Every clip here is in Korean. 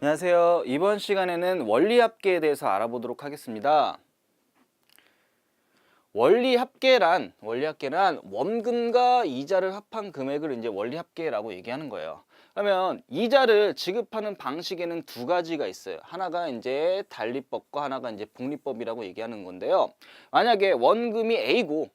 안녕하세요. 이번 시간에는 원리합계에 대해서 알아보도록 하겠습니다. 원리합계란 원금과 이자를 합한 금액을 이제 원리합계라고 얘기하는 거예요. 그러면 이자를 지급하는 방식에는 두 가지가 있어요. 하나가 이제 단리법과 하나가 이제 복리법이라고 얘기하는 건데요. 만약에 원금이 A고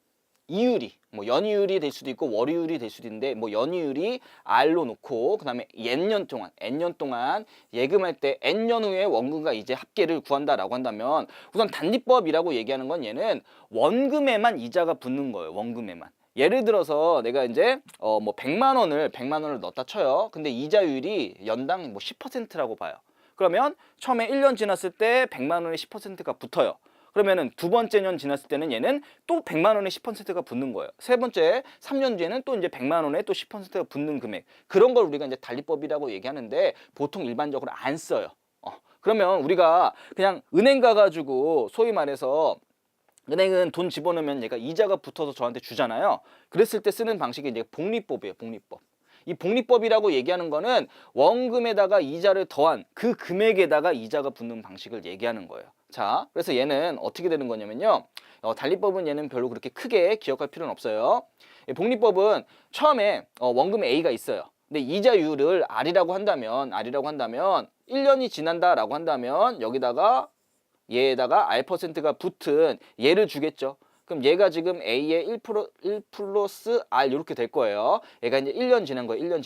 이율이 뭐 연이율이 될 수도 있고 월이율이 될 수도 있는데 뭐 연이율이 R로 놓고 그다음에 N년 동안 예금할 때 N년 후에 원금과 이제 합계를 구한다라고 한다면 우선 단리법이라고 얘기하는 건 얘는 원금에만 이자가 붙는 거예요. 원금에만. 예를 들어서 내가 이제 뭐 100만 원을 넣었다 쳐요. 근데 이자율이 연당 뭐 10%라고 봐요. 그러면 처음에 1년 지났을 때 100만 원에 10%가 붙어요. 그러면은 두 번째 년 지났을 때는 얘는 또 100만 원에 10%가 붙는 거예요. 세 번째 3년 뒤에는 또 이제 100만 원에 또 10%가 붙는 금액. 그런 걸 우리가 이제 단리법이라고 얘기하는데 보통 일반적으로 안 써요. 그러면 우리가 그냥 은행 가가지고 소위 말해서 은행은 돈 집어넣으면 얘가 이자가 붙어서 저한테 주잖아요. 그랬을 때 쓰는 방식이 이제 복리법이에요. 복리법. 이 복리법이라고 얘기하는 거는 원금에다가 이자를 더한 그 금액에다가 이자가 붙는 방식을 얘기하는 거예요. 자, 그래서 얘는 어떻게 되는 거냐면요. 단리법은 얘는 별로 그렇게 크게 기억할 필요는 없어요. 복리법은 처음에 원금 A가 있어요. 근데 이자율을 R이라고 한다면 1년이 지난다라고 한다면 여기다가 얘에다가 R%가 붙은 얘를 주겠죠. 그럼 얘가 지금 A의 1 플러스 R 이렇게 될 거예요. 얘가 이제 1년 지난 거, 1년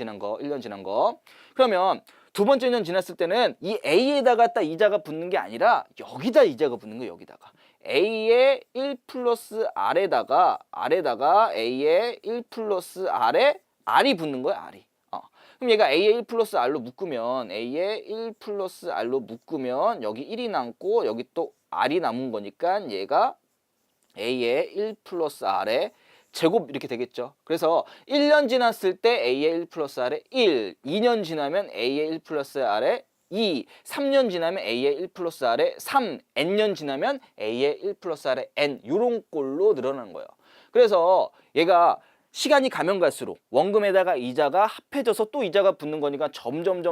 지난 거. 그러면 두 번째 년 지났을 때는 이 A에다가 딱 이자가 붙는 게 아니라 여기다 이자가 붙는 거예요, 여기다가. A의 1 플러스 R에다가 A의 1 플러스 R에 R이 붙는 거예요, R이. 그럼 얘가 A의 1 플러스 R로 묶으면 여기 1이 남고 여기 또 R이 남은 거니까 얘가 A의 1 플러스 R의 제곱 이렇게 되겠죠. 그래서 1년 지났을 때 A의 1 플러스 R의 1, 2년 지나면 A의 1 플러스 R의 2, 3년 지나면 A의 1 플러스 R의 3, N년 지나면 A의 1 플러스 R의 N 이런 꼴로 늘어나는 거예요. 그래서 얘가 시간이 가면 갈수록 원금에다가 이자가 합해져서 또 이자가 붙는 거니까 점점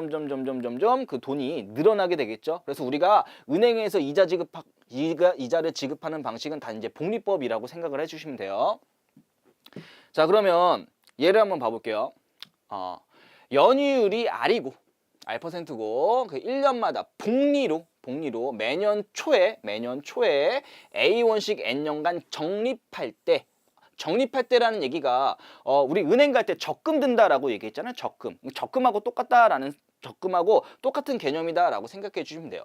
그 돈이 늘어나게 되겠죠. 그래서 우리가 은행에서 이자를 지급하는 방식은 다 이제 복리법이라고 생각을 해주시면 돼요. 자, 그러면 예를 한번 봐볼게요. 연이율이 R이고 R%고 그 1년마다 복리로 매년 초에 A1씩 N년간 적립할 때라는 얘기가 우리 은행 갈 때 적금 든다라고 얘기했잖아요. 적금하고 똑같은 개념이다라고 생각해 주시면 돼요.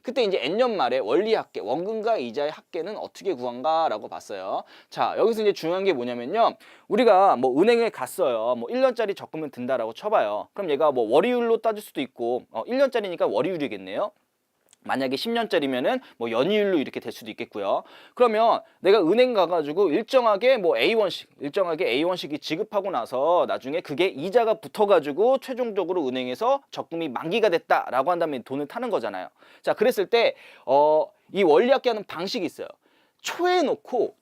그때 이제 N년 말에 원리합계, 원금과 이자의 합계는 어떻게 구한가라고 봤어요. 자, 여기서 이제 중요한 게 뭐냐면요. 우리가 뭐 은행에 갔어요. 뭐 1년짜리 적금을 든다라고 쳐봐요. 그럼 얘가 뭐 월이율로 따질 수도 있고 1년짜리니까 월이율이겠네요. 만약에 10년짜리면은 뭐 연이율로 이렇게 될 수도 있겠고요. 그러면 내가 은행 가가지고 일정하게 A1씩이 지급하고 나서 나중에 그게 이자가 붙어가지고 최종적으로 은행에서 적금이 만기가 됐다라고 한다면 돈을 타는 거잖아요. 자, 그랬을 때 이 원리합계하는 방식이 있어요. 초에 놓고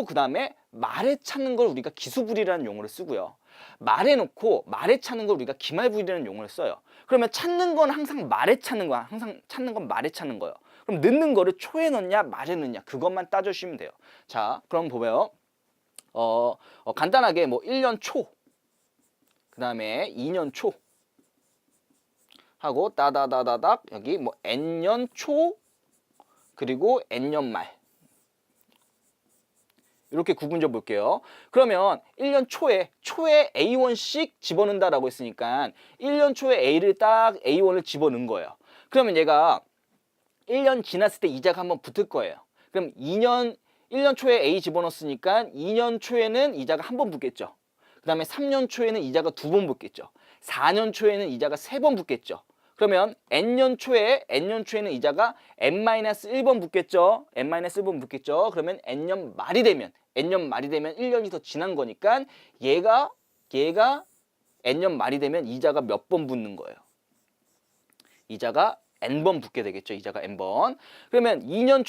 그 다음에 말에 찾는 걸 우리가 기수불이라는 용어를 쓰고요. 말에 놓고 말에 찾는 걸 우리가 기말불이라는 용어를 써요. 그러면 찾는 건 항상 말에 찾는 거야. 항상 찾는 건 말에 찾는 거예요. 그럼 넣는 거를 초에 넣냐 말에 넣냐 그것만 따져주시면 돼요. 자, 그럼 보면 간단하게 뭐 1년 초, 그 다음에 2년 초 하고 따다다다닥 여기 뭐 N년 초 그리고 N년 말 이렇게 구분져 볼게요. 그러면 1년 초에 A1씩 집어넣는다라고 했으니까 1년 초에 A를 딱 A1을 집어넣은 거예요. 그러면 얘가 1년 지났을 때 이자가 한번 붙을 거예요. 그럼 1년 초에 A 집어넣었으니까 2년 초에는 이자가 한 번 붙겠죠. 그 다음에 3년 초에는 이자가 2번 붙겠죠. 4년 초에는 이자가 3번 붙겠죠. 그러면 N년 초에는 이자가 N-1번 붙겠죠. N-1번 붙겠죠. 그러면 N년 말이 되면 1년이 더 지난 거니까 얘가 N년 말이 되면 이자가 몇 번 붙는 거예요. 이자가 N번 붙게 되겠죠. 이자가 N번. 그러면 2년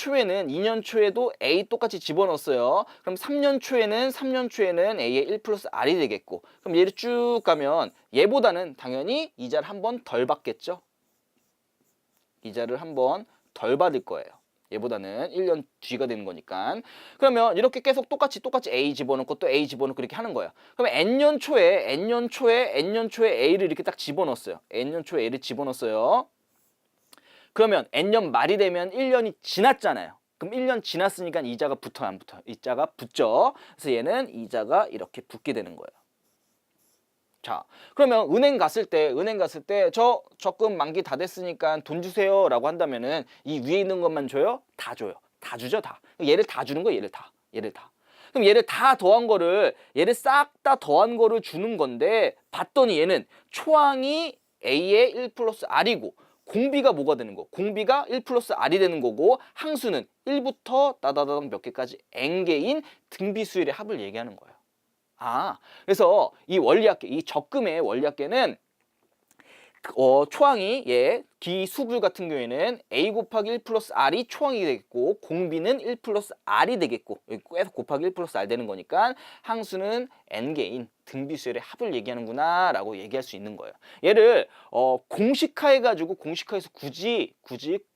초에도 A 똑같이 집어넣었어요. 그럼 3년 초에는 A의 1 플러스 R이 되겠고, 그럼 얘를 쭉 가면 얘보다는 당연히 이자를 한 번 덜 받겠죠. 이자를 한 번 덜 받을 거예요. 얘보다는 1년 뒤가 되는 거니까. 그러면 이렇게 계속 똑같이 A 집어넣고 또 A 집어넣고 이렇게 하는 거예요. 그러면 N년 초에 A를 이렇게 딱 집어넣었어요. N년 초에 A를 집어넣었어요. 그러면 N년 말이 되면 1년이 지났잖아요. 그럼 1년 지났으니까 이자가 붙어요, 안 붙어요? 이자가 붙죠. 그래서 얘는 이자가 이렇게 붙게 되는 거예요. 자, 그러면 은행 갔을 때 저 적금 만기 다 됐으니까 돈 주세요 라고 한다면은 이 위에 있는 것만 줘요? 다 줘요. 다 주죠, 다. 얘를 다 주는 거예요, 얘를 다. 그럼 얘를 다 더한 거를, 얘를 싹 다 더한 거를 주는 건데, 봤더니 얘는 초항이 A의 1 플러스 R이고, 공비가 뭐가 되는 거? 공비가 1 플러스 R이 되는 거고, 항수는 1부터 따다다닥 몇 개까지 N개인 등비수열의 합을 얘기하는 거예요. 그래서 이 원리합계, 이 적금의 원리합계는 초항이 기수불 같은 경우에는 A 곱하기 1 플러스 R이 초항이 되겠고, 공비는 1 플러스 R이 되겠고, 여기 계속 곱하기 1 플러스 R 되는 거니까 항수는 N개인 등비수열의 합을 얘기하는구나 라고 얘기할 수 있는 거예요. 얘를 공식화해가지고 공식화해서 굳이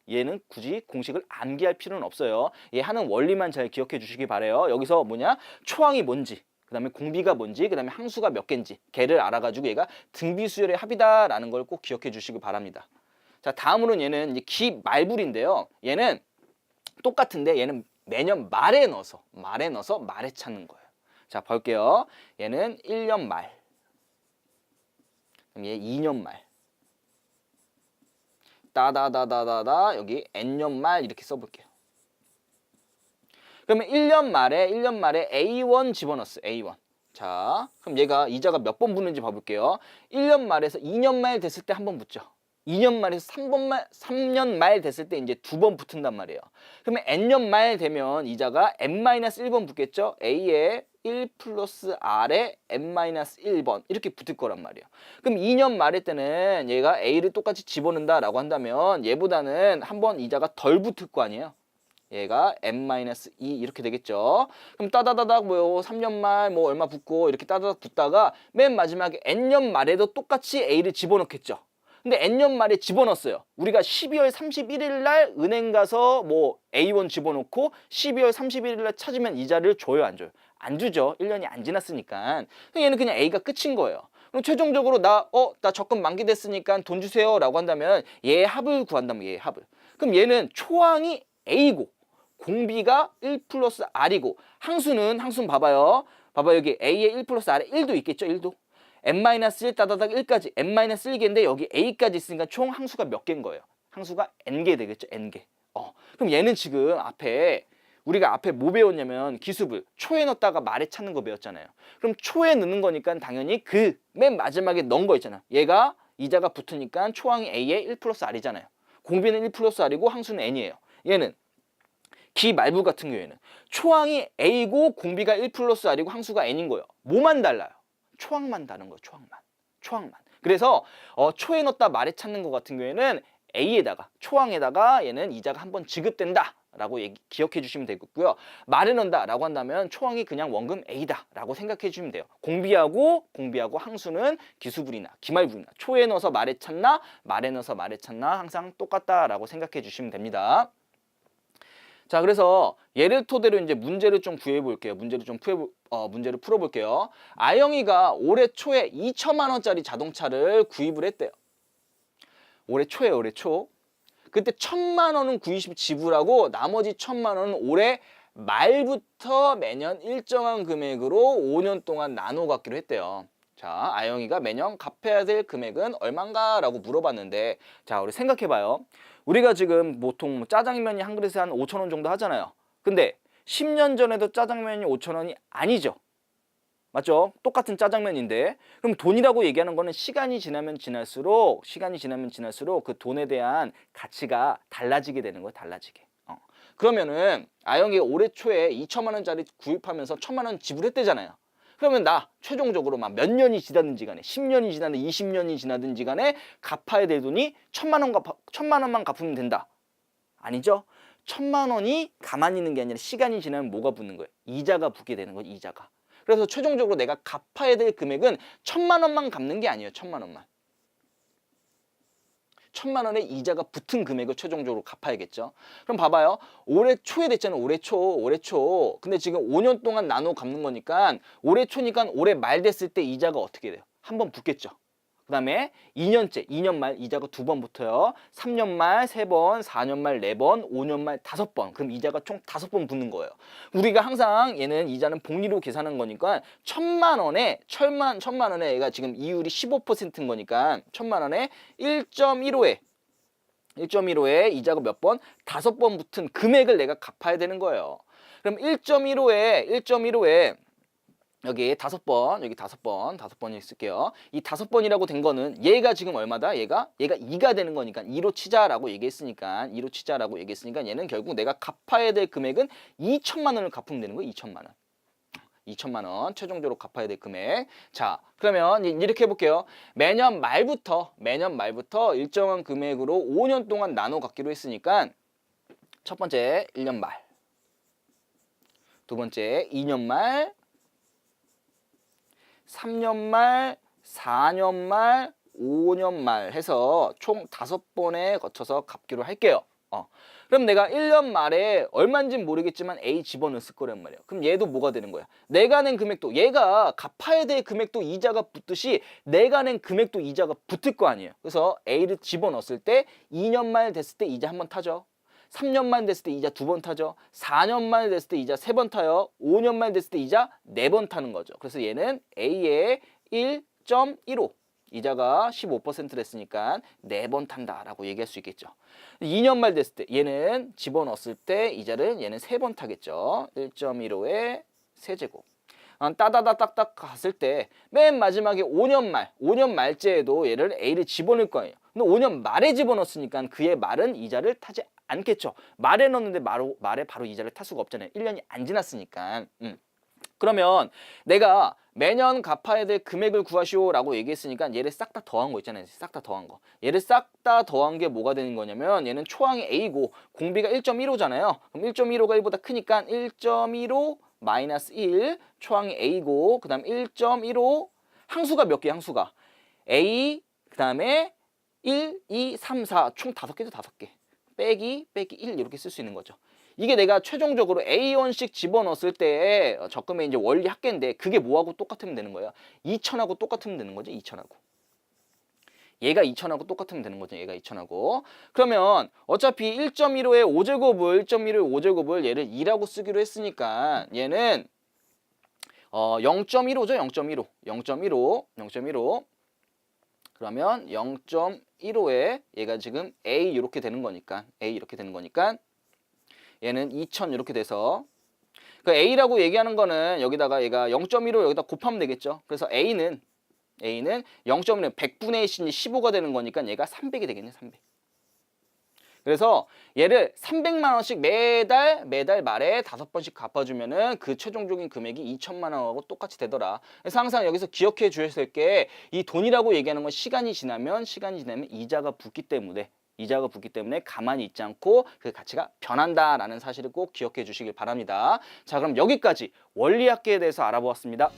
얘는 굳이 공식을 암기할 필요는 없어요. 얘 하는 원리만 잘 기억해 주시기 바래요. 여기서 뭐냐? 초항이 뭔지, 그 다음에 공비가 뭔지, 그 다음에 항수가 몇 개인지 걔를 알아가지고 얘가 등비수열의 합이다라는 걸 꼭 기억해 주시기 바랍니다. 자, 다음으로는 얘는 이제 기말불인데요. 얘는 똑같은데 얘는 매년 말에 넣어서 말에 찾는 거예요. 자, 볼게요. 얘는 1년 말, 그럼 얘 2년 말, 따다다다다다 여기 N년 말 이렇게 써볼게요. 그러면 1년 말에 A1 집어넣었어요. A1. 자, 그럼 얘가 이자가 몇 번 붙는지 봐볼게요. 1년 말에서 2년 말 됐을 때 한 번 붙죠. 2년 말에서 3년 말 됐을 때 이제 2번 붙은단 말이에요. 그러면 N년 말 되면 이자가 N-1번 붙겠죠. A에 1 플러스 R에 N-1번 이렇게 붙을 거란 말이에요. 그럼 2년 말일 때는 얘가 A를 똑같이 집어넣는다라고 한다면 얘보다는 한 번 이자가 덜 붙을 거 아니에요. 얘가 n-2 이렇게 되겠죠. 그럼 따다다닥 뭐 3년 말 뭐 얼마 붙고 이렇게 따다닥 붙다가 맨 마지막에 n년 말에도 똑같이 A를 집어넣겠죠. 근데 n년 말에 집어넣었어요. 우리가 12월 31일 날 은행 가서 뭐 A1 집어넣고 12월 31일 날 찾으면 이자를 줘요, 안 줘요? 안 주죠. 1년이 안 지났으니까. 얘는 그냥 A가 끝인 거예요. 그럼 최종적으로 나 적금 만기됐으니까 돈 주세요 라고 한다면 얘 합을 구한다면 얘 합을. 그럼 얘는 초항이 A고 공비가 1 플러스 R이고 항수는 봐봐요. 여기 A에 1 플러스 R에 1도 있겠죠. 1도. N-1 따다닥 1까지 N-1개인데 여기 A까지 있으니까 총 항수가 몇 개인 거예요? 항수가 N개 되겠죠. N개. 그럼 얘는 지금 우리가 앞에 뭐 배웠냐면 기수불 초에 넣었다가 말에 찾는 거 배웠잖아요. 그럼 초에 넣는 거니까 당연히 그 맨 마지막에 넣은 거 있잖아. 얘가 이자가 붙으니까 초항이 A에 1 플러스 R이잖아요. 공비는 1 플러스 R이고 항수는 N이에요. 얘는 기말부 같은 경우에는 초항이 A고 공비가 1 플러스 R이고 항수가 N인 거예요. 뭐만 달라요? 초항만 다른 거예요. 초항만. 그래서 초에 넣었다 말에 찾는 거 같은 경우에는 A에다가 초항에다가 얘는 이자가 한 번 지급된다 라고 기억해 주시면 되겠고요. 말에 넣는다 라고 한다면 초항이 그냥 원금 A다 라고 생각해 주시면 돼요. 공비하고 항수는 기수불이나 기말불이나 초에 넣어서 말에 찾나 말에 넣어서 말에 찾나 항상 똑같다 라고 생각해 주시면 됩니다. 자, 그래서 얘를 토대로 이제 문제를 좀 구해 볼게요. 문제를 풀어 볼게요. 아영이가 올해 초에 2천만 원짜리 자동차를 구입을 했대요. 올해 초. 그때 1,000만 원은 구입 지불하고 나머지 1,000만 원은 올해 말부터 매년 일정한 금액으로 5년 동안 나눠 갖기로 했대요. 자, 아영이가 매년 갚아야 될 금액은 얼마인가? 라고 물어봤는데, 자, 우리 생각해봐요. 우리가 지금 보통 짜장면이 한 그릇에 한 5,000원 정도 하잖아요. 근데 10년 전에도 짜장면이 5,000원이 아니죠. 맞죠? 똑같은 짜장면인데. 그럼 돈이라고 얘기하는 거는 시간이 지나면 지날수록 그 돈에 대한 가치가 달라지게 되는 거예요. 달라지게. 그러면은 아영이가 올해 초에 2천만 원짜리 구입하면서 1,000만 원 지불했대잖아요. 그러면 나 최종적으로 막 몇 년이 지났는지 간에 10년이 지났든 20년이 지나든지 간에 갚아야 될 돈이 1,000만 원만 갚으면 된다. 아니죠? 1,000만 원이 가만히 있는 게 아니라 시간이 지나면 뭐가 붙는 거예요? 이자가 붙게 되는 거예요. 이자가. 그래서 최종적으로 내가 갚아야 될 금액은 1,000만 원만 갚는 게 아니에요. 1,000만 원만. 천만 원의 이자가 붙은 금액을 최종적으로 갚아야겠죠. 그럼 봐봐요. 올해 초에 됐잖아요. 올해 초. 근데 지금 5년 동안 나눠 갚는 거니까 올해 초니까 올해 말 됐을 때 이자가 어떻게 돼요? 한 번 붙겠죠. 그 다음에 2년째, 2년 말 이자가 2번 붙어요. 3년 말 3번, 4년 말 4번, 5년 말 5번. 그럼 이자가 총 5번 붙는 거예요. 우리가 항상 얘는 이자는 복리로 계산한 거니까 천만 원에 얘가 지금 이율이 15%인 거니까 천만 원에 1.15에 이자가 몇 번? 5번 붙은 금액을 내가 갚아야 되는 거예요. 그럼 1.15에 여기 5번이 쓸게요. 이 5번이라고 된 거는 얘가 지금 얼마다? 얘가 2가 되는 거니까 2로 치자라고 얘기했으니까 얘는 결국 내가 갚아야 될 금액은 2천만 원을 갚으면 되는 거예요. 2천만 원 최종적으로 갚아야 될 금액. 자, 그러면 이렇게 해볼게요. 매년 말부터 일정한 금액으로 5년 동안 나눠 갖기로 했으니까 첫 번째 1년 말, 두 번째 2년 말, 3년 말, 4년 말, 5년 말 해서 총 5번에 거쳐서 갚기로 할게요. 그럼 내가 1년 말에 얼마인지는 모르겠지만 A 집어넣었을 거란 말이에요. 그럼 얘도 뭐가 되는 거야? 내가 낸 금액도, 얘가 갚아야 될 금액도 이자가 붙듯이 내가 낸 금액도 이자가 붙을 거 아니에요. 그래서 A를 집어넣었을 때 2년 말 됐을 때 이자 한 번 타죠. 3년 말 됐을 때 이자 2번 타죠. 4년 말 됐을 때 이자 3번 타요. 5년 말 됐을 때 이자 4번 타는 거죠. 그래서 얘는 A의 1.15 이자가 15% 됐으니까 4번 탄다라고 얘기할 수 있겠죠. 2년 말 됐을 때 얘는 집어넣었을 때 이자를 얘는 3번 타겠죠. 1.15의 세제곱. 따다다딱딱 갔을 때 맨 마지막에 5년 말째에도 얘를 A를 집어넣을 거예요. 근데 5년 말에 집어넣었으니까 그의 말은 이자를 타지 않겠죠. 말에 넣었는데 말에 바로 이자를 탈 수가 없잖아요. 1년이 안 지났으니까. 그러면 내가 매년 갚아야 될 금액을 구하시오라고 얘기했으니까 얘를 싹 다 더한 거 있잖아요. 싹 다 더한 거. 얘를 싹 다 더한 게 뭐가 되는 거냐면 얘는 초항이 A고 공비가 1.15잖아요. 그럼 1.15가 1보다 크니까 1.15 마이너스 1 초항이 A고 그 다음 1.15 항수가 몇 개 항수가 A 그 다음에 1, 2, 3, 4 총 5개죠. 5개. 빼기 1 이렇게 쓸 수 있는 거죠. 이게 내가 최종적으로 A1씩 집어넣었을 때 적금의 이제 원리 합계인데 그게 뭐하고 똑같으면 되는 거예요? 2천하고 똑같으면 되는 거죠. 2천하고. 얘가 2천하고 똑같으면 되는 거죠. 얘가 2천하고. 그러면 어차피 1.15의 5제곱을 얘를 2라고 쓰기로 했으니까 얘는 0.15죠. 0.15. 그러면 0.15에 얘가 지금 A 이렇게 되는 거니까 얘는 2,000 이렇게 돼서 그 A라고 얘기하는 거는 여기다가 얘가 0.15 여기다 곱하면 되겠죠. 그래서 A는 0.1은 100분의 1이 15가 되는 거니까 얘가 300이 되겠네. 300. 그래서 얘를 300만 원씩 매달 말에 5번씩 갚아주면은 그 최종적인 금액이 2천만 원하고 똑같이 되더라. 그래서 항상 여기서 기억해 주셔야 될 게 이 돈이라고 얘기하는 건 시간이 지나면 이자가 붙기 때문에 가만히 있지 않고 그 가치가 변한다라는 사실을 꼭 기억해 주시길 바랍니다. 자, 그럼 여기까지 원리합계에 대해서 알아보았습니다.